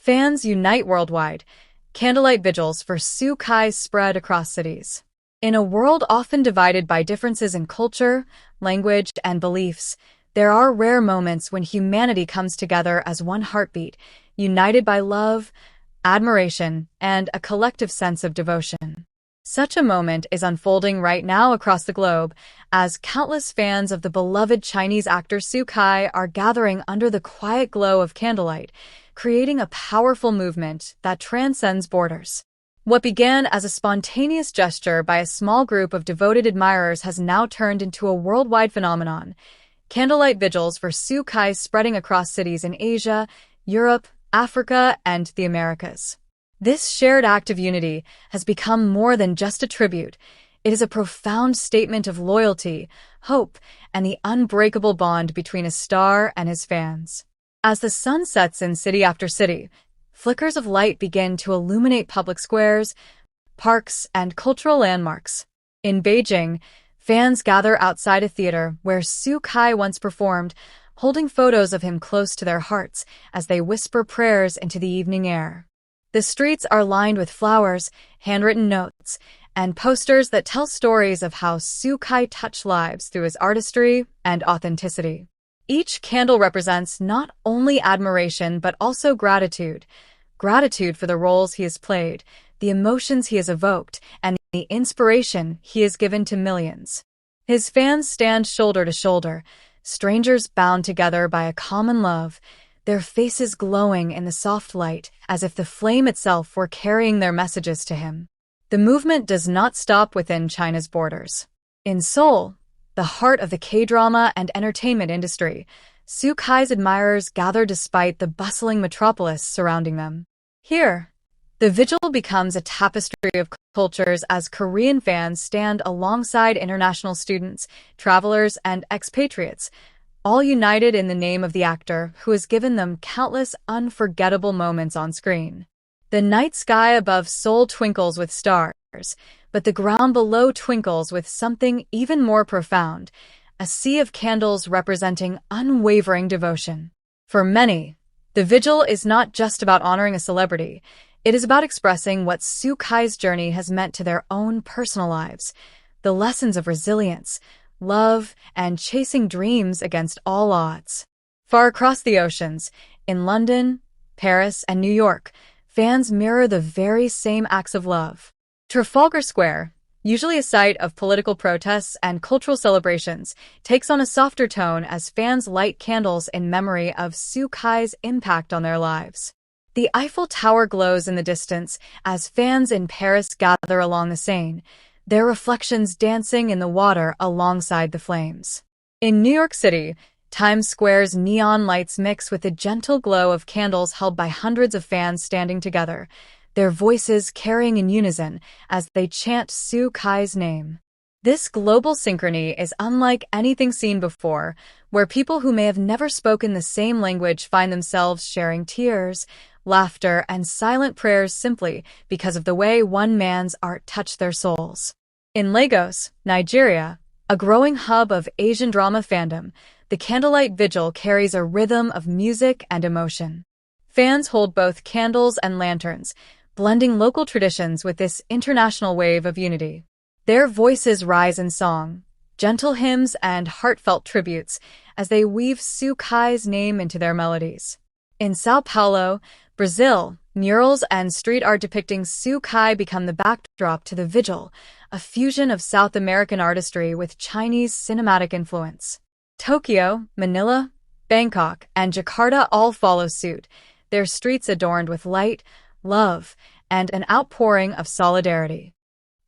Fans unite worldwide. Candlelight vigils for Su Kai spread across cities. In a world often divided by differences in culture, language, and beliefs, there are rare moments when humanity comes together as one heartbeat, united by love, admiration, and a collective sense of devotion. Such a moment is unfolding right now across the globe, as countless fans of the beloved Chinese actor Su Kai are gathering under the quiet glow of candlelight, creating a powerful movement that transcends borders. What began as a spontaneous gesture by a small group of devoted admirers has now turned into a worldwide phenomenon. Candlelight vigils for Su Kai spreading across cities in Asia, Europe, Africa, and the Americas. This shared act of unity has become more than just a tribute. It is a profound statement of loyalty, hope, and the unbreakable bond between a star and his fans. As the sun sets in city after city, flickers of light begin to illuminate public squares, parks, and cultural landmarks. In Beijing, fans gather outside a theater where Su Kai once performed, holding photos of him close to their hearts as they whisper prayers into the evening air. The streets are lined with flowers, handwritten notes, and posters that tell stories of how Su Kai touched lives through his artistry and authenticity. Each candle represents not only admiration but also gratitude. Gratitude for the roles he has played, the emotions he has evoked, and the inspiration he has given to millions. His fans stand shoulder to shoulder, strangers bound together by a common love, their faces glowing in the soft light as if the flame itself were carrying their messages to him. The movement does not stop within China's borders. In Seoul, the heart of the K-drama and entertainment industry, Su Kai's admirers gather despite the bustling metropolis surrounding them. Here, the vigil becomes a tapestry of cultures as Korean fans stand alongside international students, travelers, and expatriates, all united in the name of the actor who has given them countless unforgettable moments on screen. The night sky above Seoul twinkles with stars, but the ground below twinkles with something even more profound, a sea of candles representing unwavering devotion. For many, the vigil is not just about honoring a celebrity. It is about expressing what Su Kai's journey has meant to their own personal lives, the lessons of resilience, love, and chasing dreams against all odds. Far across the oceans, in London, Paris, and New York, fans mirror the very same acts of love. Trafalgar Square, usually a site of political protests and cultural celebrations, takes on a softer tone as fans light candles in memory of Su Kai's impact on their lives. The Eiffel Tower glows in the distance as fans in Paris gather along the Seine, their reflections dancing in the water alongside the flames. In New York City, Times Square's neon lights mix with the gentle glow of candles held by hundreds of fans standing together, their voices carrying in unison as they chant Su Kai's name. This global synchrony is unlike anything seen before, where people who may have never spoken the same language find themselves sharing tears, laughter, and silent prayers simply because of the way one man's art touched their souls. In Lagos, Nigeria, a growing hub of Asian drama fandom, the Candlelight Vigil carries a rhythm of music and emotion. Fans hold both candles and lanterns, blending local traditions with this international wave of unity. Their voices rise in song, gentle hymns and heartfelt tributes as they weave Su Kai's name into their melodies. In Sao Paulo, Brazil, murals and street art depicting Su Kai become the backdrop to the vigil, a fusion of South American artistry with Chinese cinematic influence. Tokyo, Manila, Bangkok, and Jakarta all follow suit, their streets adorned with light, love, and an outpouring of solidarity.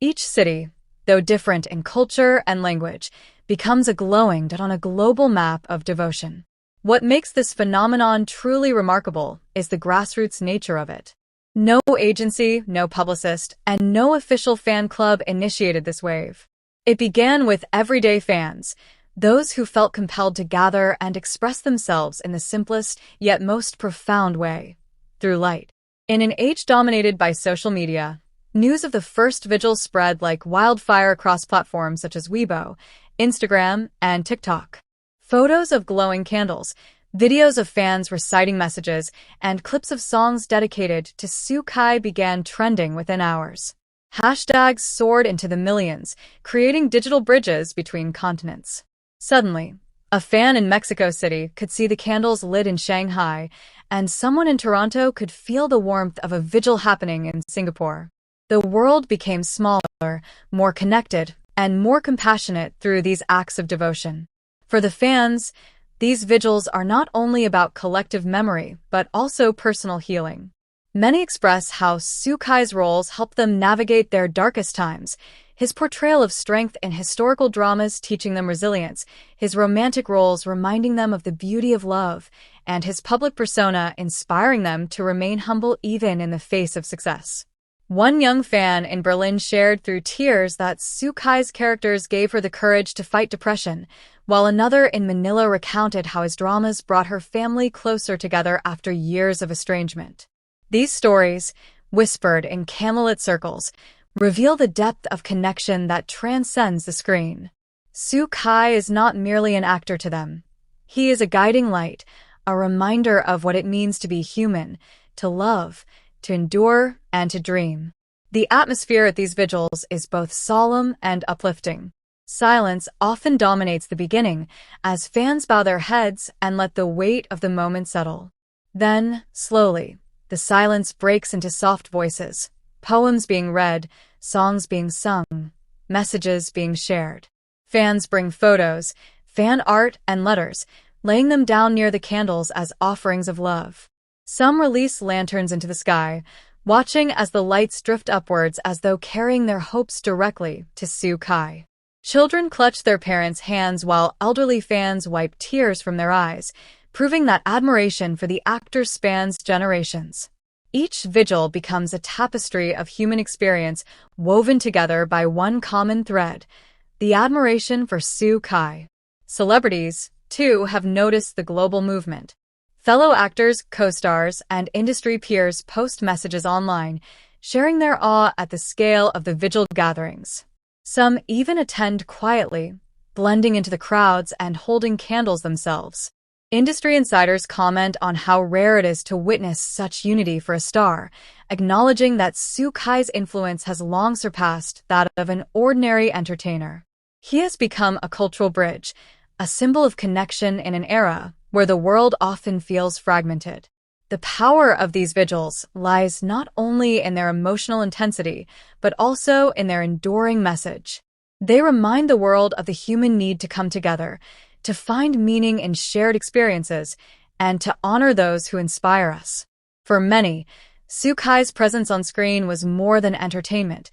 Each city, though different in culture and language, becomes a glowing dot on a global map of devotion. What makes this phenomenon truly remarkable is the grassroots nature of it. No agency, no publicist, and no official fan club initiated this wave. It began with everyday fans, those who felt compelled to gather and express themselves in the simplest yet most profound way, through light. In an age dominated by social media, news of the first vigil spread like wildfire across platforms such as Weibo, Instagram, and TikTok. Photos of glowing candles, Videos of fans reciting messages and clips of songs dedicated to Su Kai began trending within hours. Hashtags soared into the millions, creating digital bridges between continents. Suddenly, a fan in Mexico City could see the candles lit in Shanghai, and someone in Toronto could feel the warmth of a vigil happening in Singapore. The world became smaller, more connected, and more compassionate through these acts of devotion. For the fans, these vigils are not only about collective memory, but also personal healing. Many express how Su Kai's roles helped them navigate their darkest times. His portrayal of strength in historical dramas teaching them resilience, his romantic roles reminding them of the beauty of love, and his public persona inspiring them to remain humble even in the face of success. One young fan in Berlin shared through tears that Su Kai's characters gave her the courage to fight depression, while another in Manila recounted how his dramas brought her family closer together after years of estrangement. These stories, whispered in candlelit circles, reveal the depth of connection that transcends the screen. Su Kai is not merely an actor to them. He is a guiding light, a reminder of what it means to be human, to love, to endure, and to dream. The atmosphere at these vigils is both solemn and uplifting. Silence often dominates the beginning, as fans bow their heads and let the weight of the moment settle. Then, slowly, the silence breaks into soft voices, poems being read, songs being sung, messages being shared. Fans bring photos, fan art, and letters, laying them down near the candles as offerings of love. Some release lanterns into the sky, watching as the lights drift upwards as though carrying their hopes directly to Su Kai. Children clutch their parents' hands while elderly fans wipe tears from their eyes, proving that admiration for the actor spans generations. Each vigil becomes a tapestry of human experience woven together by one common thread: the admiration for Su Kai. Celebrities, too, have noticed the global movement. Fellow actors, co-stars, and industry peers post messages online, sharing their awe at the scale of the vigil gatherings. Some even attend quietly, blending into the crowds and holding candles themselves. Industry insiders comment on how rare it is to witness such unity for a star, acknowledging that Su Kai's influence has long surpassed that of an ordinary entertainer. He has become a cultural bridge, a symbol of connection in an era where the world often feels fragmented. The power of these vigils lies not only in their emotional intensity, but also in their enduring message. They remind the world of the human need to come together, to find meaning in shared experiences, and to honor those who inspire us. For many, Su Kai's presence on screen was more than entertainment.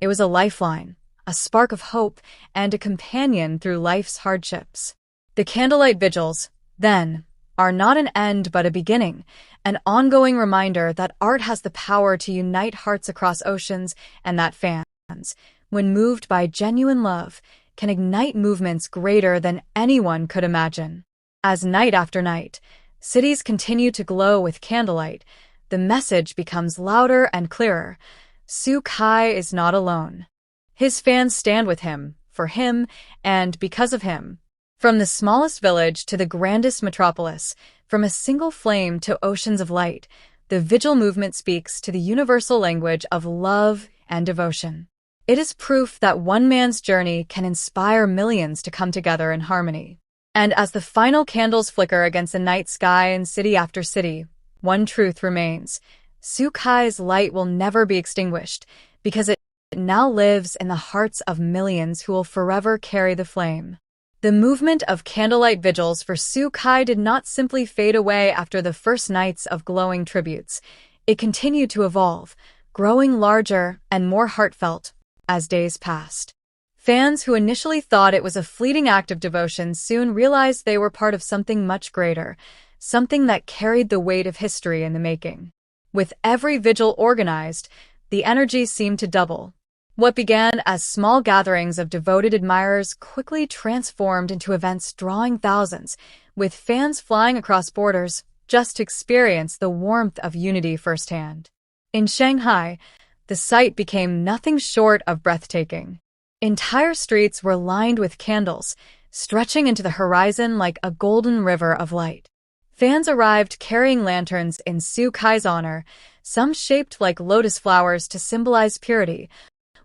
It was a lifeline, a spark of hope, and a companion through life's hardships. The Candlelight Vigils, then, are not an end but a beginning, an ongoing reminder that art has the power to unite hearts across oceans and that fans, when moved by genuine love, can ignite movements greater than anyone could imagine. As night after night, cities continue to glow with candlelight, the message becomes louder and clearer: Su Kai is not alone. His fans stand with him, for him, and because of him. From the smallest village to the grandest metropolis, from a single flame to oceans of light, the vigil movement speaks to the universal language of love and devotion. It is proof that one man's journey can inspire millions to come together in harmony. And as the final candles flicker against the night sky in city after city, one truth remains: Su Kai's light will never be extinguished, because it now lives in the hearts of millions who will forever carry the flame. The movement of candlelight vigils for Su Kai did not simply fade away after the first nights of glowing tributes. It continued to evolve, growing larger and more heartfelt as days passed. Fans who initially thought it was a fleeting act of devotion soon realized they were part of something much greater, something that carried the weight of history in the making. With every vigil organized, the energy seemed to double. What began as small gatherings of devoted admirers quickly transformed into events drawing thousands, with fans flying across borders just to experience the warmth of unity firsthand. In Shanghai, the sight became nothing short of breathtaking. Entire streets were lined with candles, stretching into the horizon like a golden river of light. Fans arrived carrying lanterns in Su Kai's honor, some shaped like lotus flowers to symbolize purity,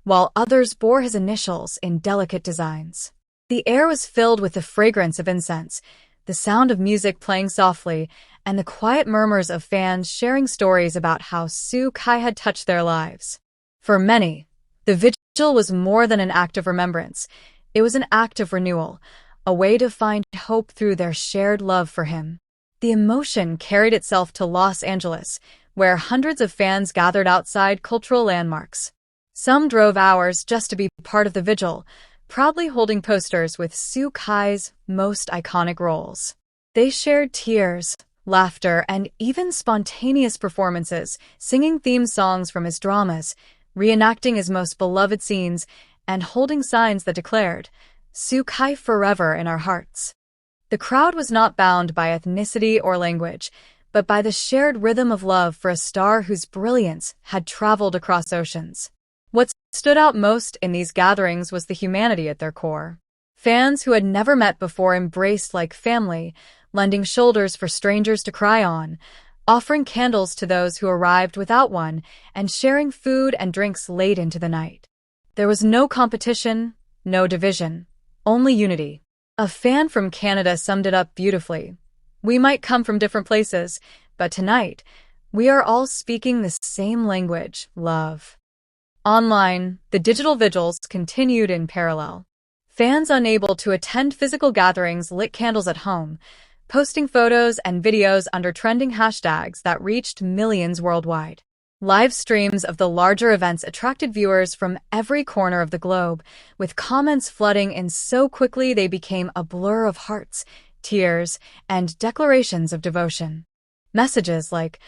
while others bore his initials in delicate designs. The air was filled with the fragrance of incense, the sound of music playing softly, and the quiet murmurs of fans sharing stories about how Su Kai had touched their lives. For many, the vigil was more than an act of remembrance. It was an act of renewal, a way to find hope through their shared love for him. The emotion carried itself to Los Angeles, where hundreds of fans gathered outside cultural landmarks. Some drove hours just to be part of the vigil, proudly holding posters with Su Kai's most iconic roles. They shared tears, laughter, and even spontaneous performances, singing theme songs from his dramas, reenacting his most beloved scenes, and holding signs that declared, "Su Kai forever in our hearts." The crowd was not bound by ethnicity or language, but by the shared rhythm of love for a star whose brilliance had traveled across oceans. What stood out most in these gatherings was the humanity at their core. Fans who had never met before embraced like family, lending shoulders for strangers to cry on, offering candles to those who arrived without one, and sharing food and drinks late into the night. There was no competition, no division, only unity. A fan from Canada summed it up beautifully. "We might come from different places, but tonight, we are all speaking the same language, love." Online, the digital vigils continued in parallel. Fans unable to attend physical gatherings lit candles at home, posting photos and videos under trending hashtags that reached millions worldwide. Live streams of the larger events attracted viewers from every corner of the globe, with comments flooding in so quickly they became a blur of hearts, tears, and declarations of devotion. Messages like,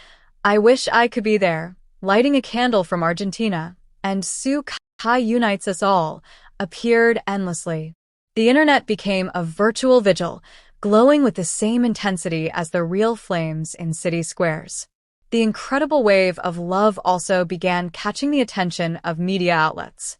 "I wish I could be there," "Lighting a candle from Argentina," and "Su Kai unites us all," appeared endlessly. The internet became a virtual vigil, glowing with the same intensity as the real flames in city squares. The incredible wave of love also began catching the attention of media outlets.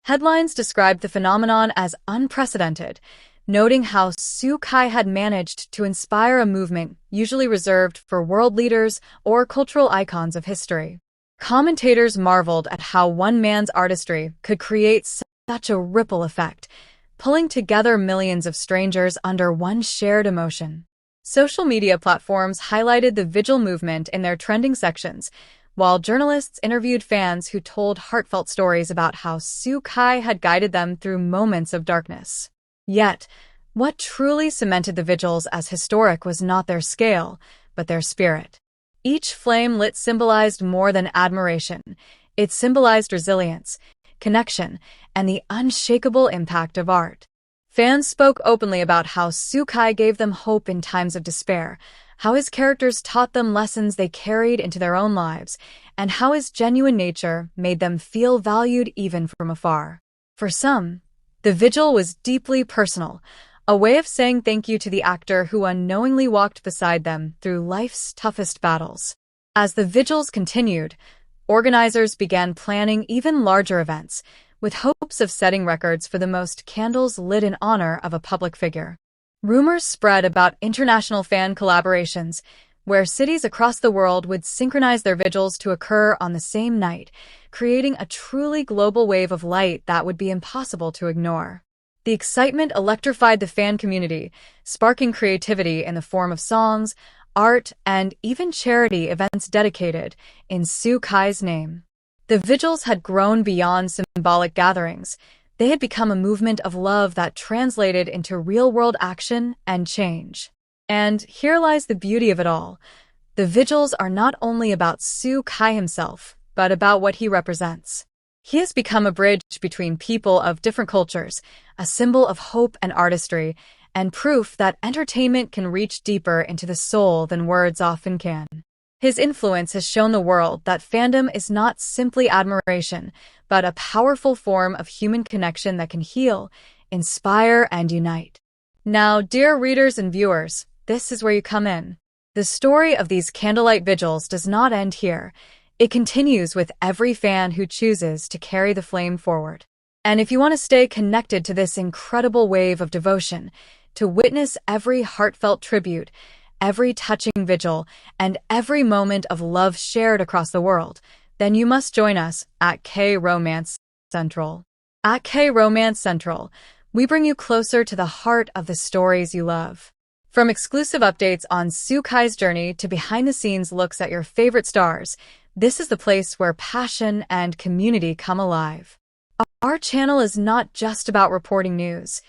Headlines described the phenomenon as unprecedented, noting how Su Kai had managed to inspire a movement usually reserved for world leaders or cultural icons of history. Commentators marveled at how one man's artistry could create such a ripple effect, pulling together millions of strangers under one shared emotion. Social media platforms highlighted the vigil movement in their trending sections, while journalists interviewed fans who told heartfelt stories about how Su Kai had guided them through moments of darkness. Yet, what truly cemented the vigils as historic was not their scale, but their spirit. Each flame lit symbolized more than admiration. It symbolized resilience, connection, and the unshakable impact of art. Fans spoke openly about how Su Kai gave them hope in times of despair, how his characters taught them lessons they carried into their own lives, and how his genuine nature made them feel valued even from afar. For some, the vigil was deeply personal, a way of saying thank you to the actor who unknowingly walked beside them through life's toughest battles. As the vigils continued, organizers began planning even larger events, with hopes of setting records for the most candles lit in honor of a public figure. Rumors spread about international fan collaborations, where cities across the world would synchronize their vigils to occur on the same night, creating a truly global wave of light that would be impossible to ignore. The excitement electrified the fan community, sparking creativity in the form of songs, art, and even charity events dedicated in Su Kai's name. The vigils had grown beyond symbolic gatherings. They had become a movement of love that translated into real-world action and change. And here lies the beauty of it all. The vigils are not only about Su Kai himself, but about what he represents. He has become a bridge between people of different cultures, a symbol of hope and artistry, and proof that entertainment can reach deeper into the soul than words often can. His influence has shown the world that fandom is not simply admiration, but a powerful form of human connection that can heal, inspire, and unite. Now, dear readers and viewers, this is where you come in. The story of these candlelight vigils does not end here. It continues with every fan who chooses to carry the flame forward. And if you want to stay connected to this incredible wave of devotion, to witness every heartfelt tribute, every touching vigil, and every moment of love shared across the world, then you must join us at K-Romance Central. At K-Romance Central, we bring you closer to the heart of the stories you love. From exclusive updates on Sukai's journey to behind-the-scenes looks at your favorite stars, this is the place where passion and community come alive. Our channel is not just about reporting news.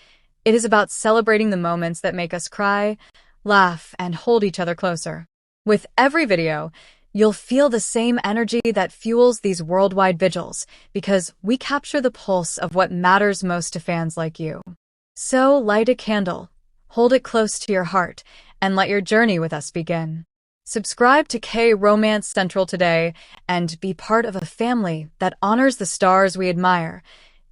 It is about celebrating the moments that make us cry, laugh, and hold each other closer. With every video, you'll feel the same energy that fuels these worldwide vigils, because we capture the pulse of what matters most to fans like you. So light a candle, hold it close to your heart, and let your journey with us begin. Subscribe to K-Romance Central today and be part of a family that honors the stars we admire,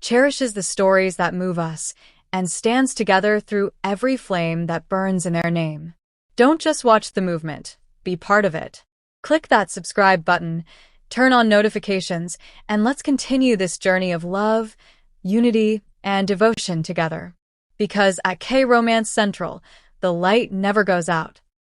cherishes the stories that move us, and stands together through every flame that burns in their name. Don't just watch the movement, be part of it. Click that subscribe button, turn on notifications, and let's continue this journey of love, unity, and devotion together. Because at K-Romance Central, the light never goes out.